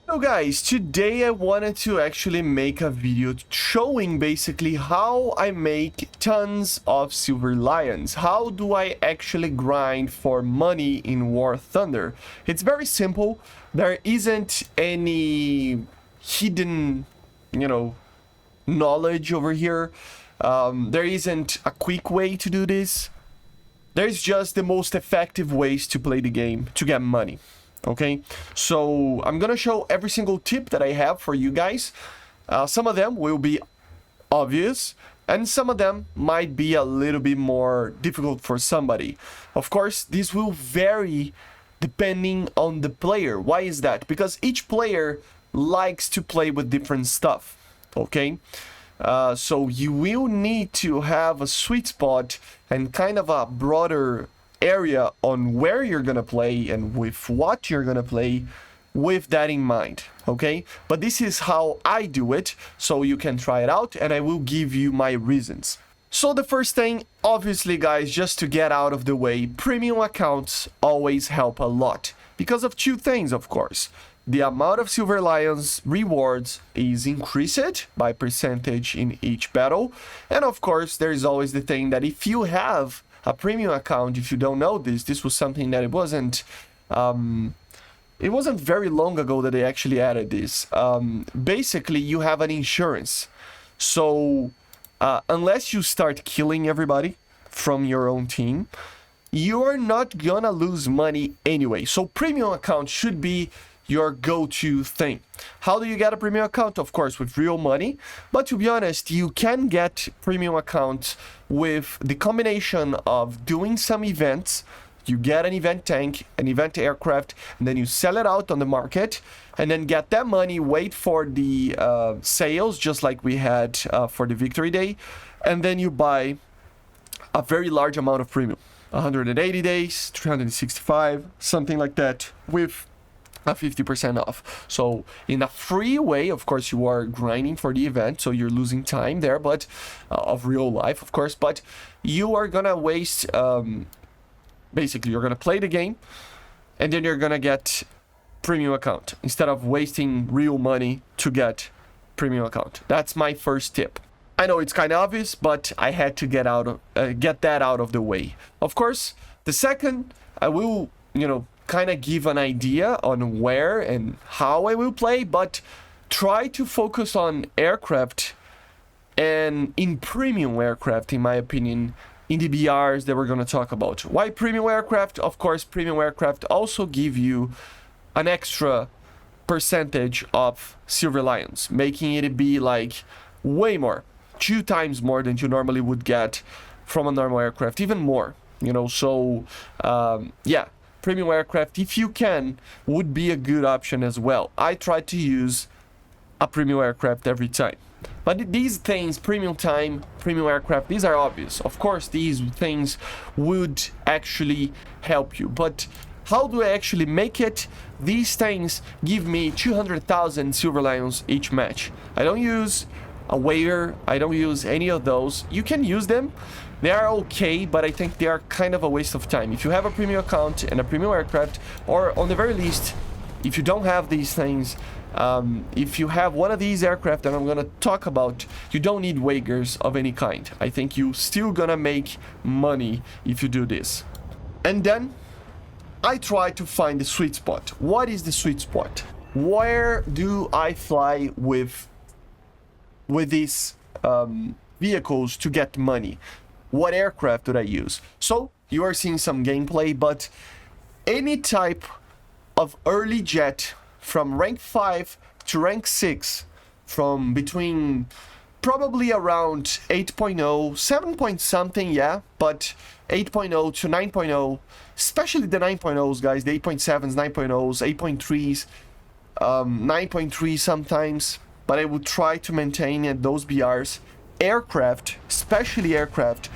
So guys, today I wanted to actually make a video showing basically how I make tons of Silver Lions. How do I actually grind for money in War Thunder? It's very simple. There isn't any hidden, knowledge over here. There isn't a quick way to do this. There's just the most effective ways to play the game to get money. Okay, so I'm gonna show every single tip that I have for you guys. Some of them will be obvious, and some of them might be a little bit more difficult for somebody. Of course, this will vary depending on the player. Why is that? Because each player likes to play with different stuff. Okay, so you will need to have a sweet spot and kind of a broader area on where you're gonna play and with what you're gonna play with that in mind. Okay, but this is how I do it, so you can try it out and I will give you my reasons. So the first thing, obviously guys, just to get out of the way, premium accounts always help a lot because of two things. Of course, the amount of Silver Lions rewards is increased by percentage in each battle, and of course there is always the thing that if you have a premium account, if you don't know this was something that it wasn't very long ago that they actually added this. Basically, you have an insurance. So unless you start killing everybody from your own team, you're not gonna lose money anyway. So premium account should be your go-to thing. How do you get a premium account? Of course, with real money. But to be honest, you can get premium accounts with the combination of doing some events. You get an event tank, an event aircraft, and then you sell it out on the market, and then get that money, wait for the sales, just like we had for the Victory Day, and then you buy a very large amount of premium. 180 days, 365, something like that, with a 50% off. So in a free way, of course, you are grinding for the event, so you're losing time there, but of real life, of course, but you are gonna waste, basically you're gonna play the game and then you're gonna get premium account instead of wasting real money to get premium account. That's my first tip. I know it's kind of obvious, but I had to get that out of the way. Of course, the second, I will, kind of give an idea on where and how I will play, but try to focus on aircraft and in premium aircraft, in my opinion, in the BRs that we're going to talk about. Why premium aircraft? Of course, premium aircraft also give you an extra percentage of Silver Lions, making it be like way more, 2 times more than you normally would get from a normal aircraft, even more, so yeah. Premium aircraft, if you can, would be a good option as well. I try to use a premium aircraft every time. But these things, premium time, premium aircraft, these are obvious. Of course, these things would actually help you. But how do I actually make it? These things give me 200,000 Silver Lions each match. I don't use a wager. I don't use any of those. You can use them. They are okay, but I think they are kind of a waste of time. If you have a premium account and a premium aircraft, or on the very least, if you don't have these things, if you have one of these aircraft that I'm going to talk about, you don't need wagers of any kind. I think you still gonna make money if you do this. And then I try to find the sweet spot. What is the sweet spot? Where do I fly with these vehicles to get money? What aircraft do I use? So you are seeing some gameplay, but any type of early jet from rank 5 to rank 6, from between probably around 8.0, 7 point something, yeah, but 8.0 to 9.0, especially the 9.0s, guys, the 8.7s, 9.0s, 8.3s, 9.3 sometimes, but I would try to maintain at those BRs. Aircraft, especially aircraft,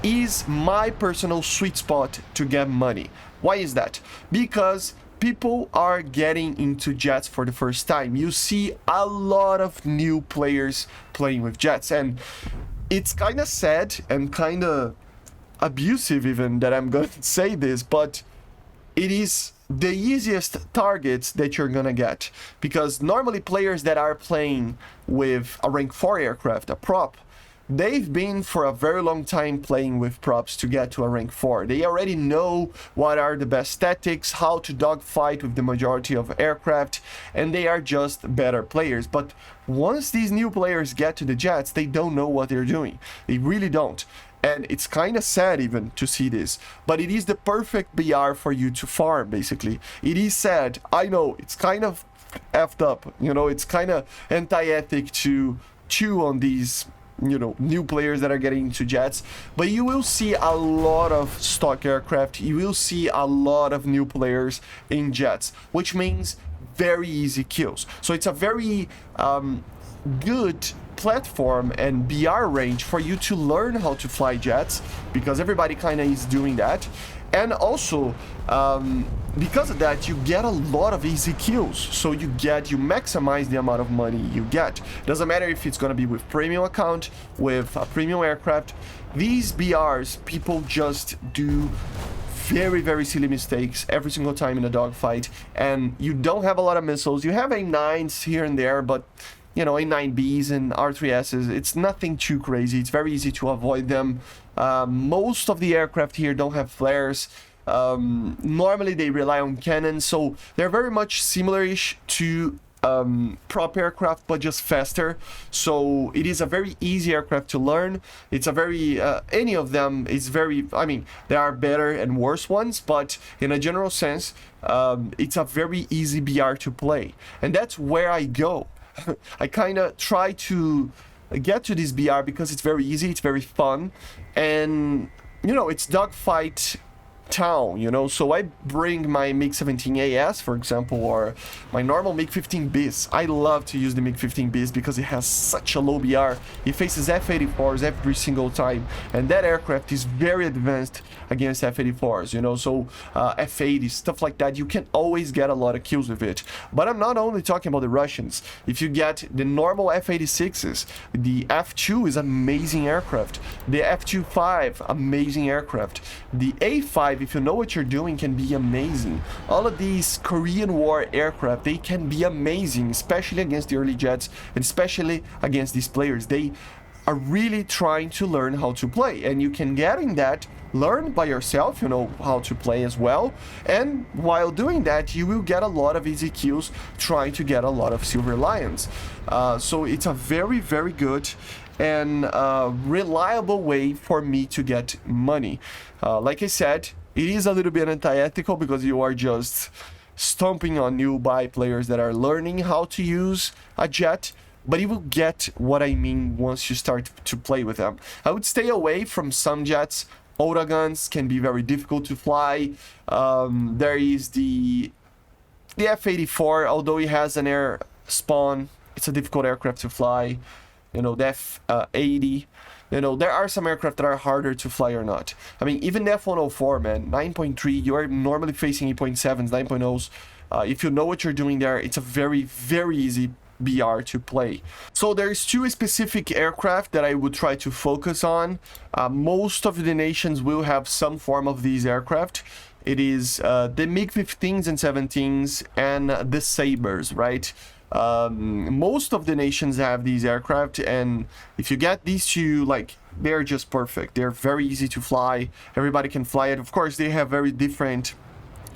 is my personal sweet spot to get money. Why is that? Because people are getting into jets for the first time. You see a lot of new players playing with jets, and it's kind of sad and kind of abusive even that I'm going to say this, but it is the easiest targets that you're gonna get, because normally players that are playing with a rank 4 aircraft, a prop, they've been for a very long time playing with props to get to a rank 4. They already know what are the best tactics, how to dogfight with the majority of aircraft, and they are just better players. But once these new players get to the jets, they don't know what they're doing. They really don't. And it's kind of sad even to see this, but it is the perfect BR for you to farm, basically. It is sad, I know, it's kind of effed up, you know, it's kind of anti-ethic to chew on these, you know, new players that are getting into jets, but you will see a lot of stock aircraft, you will see a lot of new players in jets, which means very easy kills. So it's a very good platform and BR range for you to learn how to fly jets, because everybody kind of is doing that. And also because of that, you get a lot of easy kills, so you maximize the amount of money you get. Doesn't matter if it's going to be with premium account, with a premium aircraft. These BRs, people just do very, very silly mistakes every single time in a dogfight, and you don't have a lot of missiles. You have A9s here and there, but you know, A9Bs and R3Ss, it's nothing too crazy. It's very easy to avoid them. Most of the aircraft here don't have flares. Normally they rely on cannons, so they're very much similar-ish to prop aircraft, but just faster. So it is a very easy aircraft to learn. It's a very any of them is very, I mean, there are better and worse ones, but in a general sense, it's a very easy BR to play, and that's where I go. I kind of try to get to this BR because it's very easy, it's very fun, and you know, it's dogfight town, you know, so I bring my MiG-17 AS, for example, or my normal MiG-15 bis. I love to use the MiG-15 bis because it has such a low BR. It faces F-84s every single time, and that aircraft is very advanced against F-84s, you know, so F-80s, stuff like that. You can always get a lot of kills with it. But I'm not only talking about the Russians. If you get the normal F-86s, the F-2 is amazing aircraft. The F-25, amazing aircraft. The A-5, if you know what you're doing, can be amazing. All of these Korean War aircraft, they can be amazing, especially against the early jets, and especially against these players. They are really trying to learn how to play, and you can get in that, learn by yourself, you know how to play as well, and while doing that, you will get a lot of easy kills trying to get a lot of Silver Lions. So it's a very, very good and reliable way for me to get money. Like I said, it is a little bit anti-ethical because you are just stomping on newbie players that are learning how to use a jet, but you will get what I mean once you start to play with them. I would stay away from some jets. Otagons can be very difficult to fly. There is the F-84, although it has an air spawn, it's a difficult aircraft to fly. You know, the F-80. You know, there are some aircraft that are harder to fly or not. I mean, even the F-104, man, 9.3, you are normally facing 8.7s, 9.0s. If you know what you're doing there, it's a very, very easy BR to play. So there's two specific aircraft that I would try to focus on. Most of the nations will have some form of these aircraft. It is the MiG-15s and 17s and the Sabres, right? Most of the nations have these aircraft, and if you get these two, like, they're just perfect. They're very easy to fly. Everybody can fly it. Of course, they have very different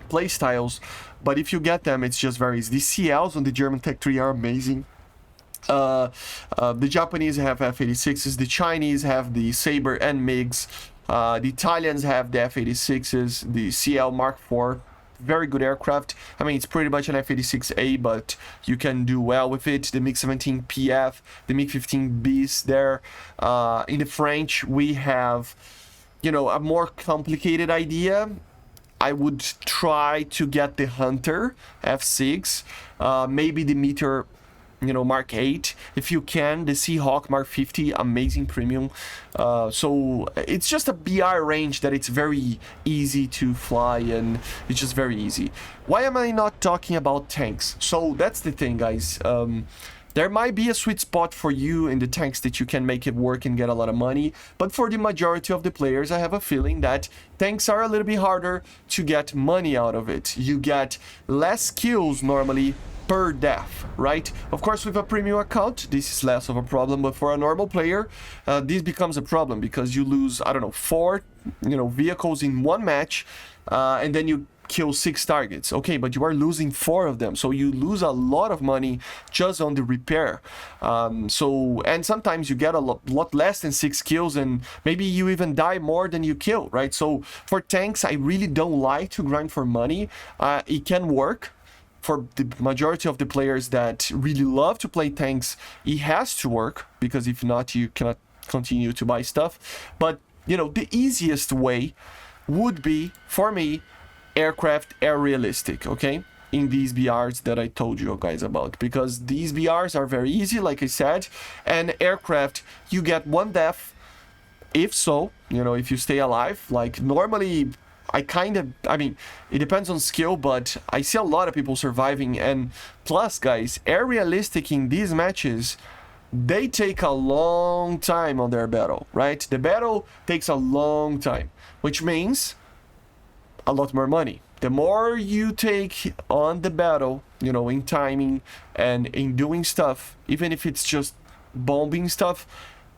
play styles, but if you get them, it's just very easy. The CLs on the German Tech 3 are amazing. The Japanese have F-86s. The Chinese have the Sabre and MiGs. The Italians have the F-86s, the CL Mark IV. Very good aircraft. I mean, it's pretty much an F-86A, but you can do well with it. The MiG-17 PF, the MiG-15 bis there. In the French, we have, you know, a more complicated idea. I would try to get the Hunter F6, maybe the Meteor, you know, Mark 8 if you can. The Seahawk Mark 50, amazing premium. So it's just a BR range that it's very easy to fly, and it's just very easy. Why am I not talking about tanks? So that's the thing, guys. There might be a sweet spot for you in the tanks that you can make it work and get a lot of money, but for the majority of the players, I have a feeling that tanks are a little bit harder to get money out of it. You get less kills normally per death, right? Of course, with a premium account, this is less of a problem, but for a normal player, this becomes a problem because you lose, I don't know, 4, vehicles in one match, and then you kill 6 targets. Okay, but you are losing 4 of them, so you lose a lot of money just on the repair. And sometimes you get a lot less than 6 kills, and maybe you even die more than you kill, right? So for tanks, I really don't like to grind for money. It can work for the majority of the players that really love to play tanks. It has to work, because if not, you cannot continue to buy stuff. But the easiest way would be, for me, aircraft air realistic, okay, in these BRs that I told you guys about, because these BRs are very easy, like I said, and aircraft, you get 1 death, if so, if you stay alive. Like normally, it depends on skill, but I see a lot of people surviving. And plus, guys, air realistic in these matches, they take a long time on their battle, right? The battle takes a long time, which means a lot more money. The more you take on the battle, in timing and in doing stuff, even if it's just bombing stuff,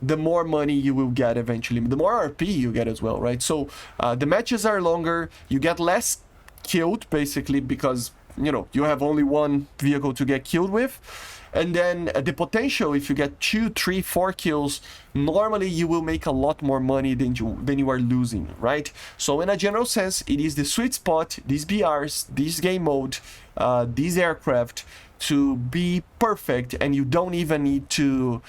the more money you will get eventually. The more RP you get as well, right? So the matches are longer, you get less killed, basically, because, you have only 1 vehicle to get killed with. And then the potential, if you get 2, 3, 4 kills, normally you will make a lot more money than you are losing, right? So in a general sense, it is the sweet spot, these BRs, this game mode, these aircraft, to be perfect, and you don't even need to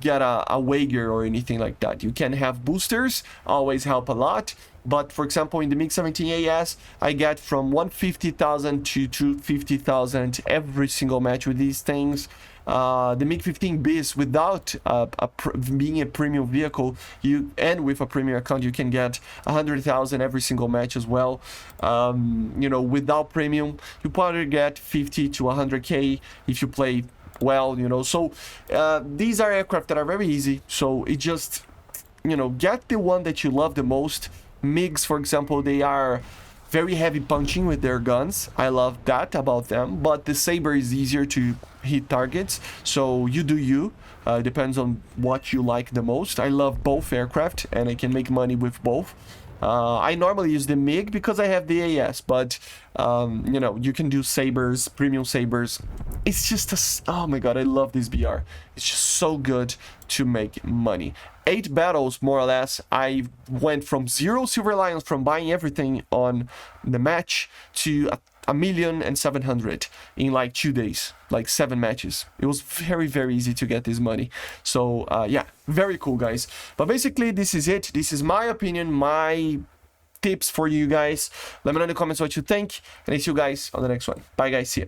get a wager or anything like that. You can have boosters, always help a lot. But for example, in the MiG-17 AS, I get from 150,000 to 250,000 every single match with these things. The MiG-15 Bis, without being a premium vehicle, and with a premium account, you can get 100,000 every single match as well. Without premium, you probably get 50 to 100k if you play well. So these are aircraft that are very easy. So it just, get the one that you love the most. MiGs, for example, they are very heavy punching with their guns. I love that about them, but the Saber is easier to hit targets, so you do you. Depends on what you like the most. I love both aircraft, and I can make money with both. I normally use the MiG because I have the AS, but you can do Sabers, premium Sabers. It's just oh my god, I love this BR. It's just so good to make money. 8 battles, more or less, I went from 0 Silver Lions, from buying everything on the match, to 1,700,000 in like 2 days, like 7 matches. It was very, very easy to get this money. So yeah, very cool, guys. But basically, this is it. This is my opinion, my tips for you guys. Let me know in the comments what you think, and I see you guys on the next one. Bye, guys. See ya.